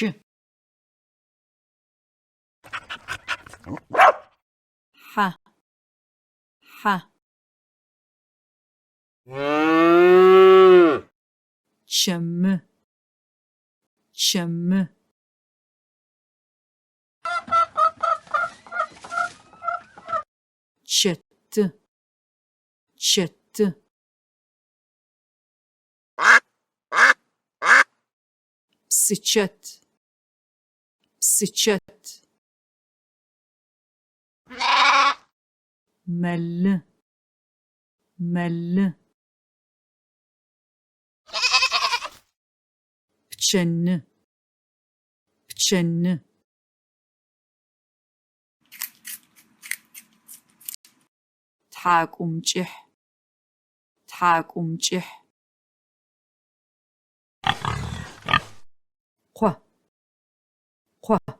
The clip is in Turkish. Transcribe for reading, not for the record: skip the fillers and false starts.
Şı. Ha. Ha. Çömmü. Çömmü. Çıttı. Çıttı. Sıçet. Sıçet. Melli. Melli. Pçenni. Pçenni. Thakumçih. Thakumçih. Kwa. Kwa.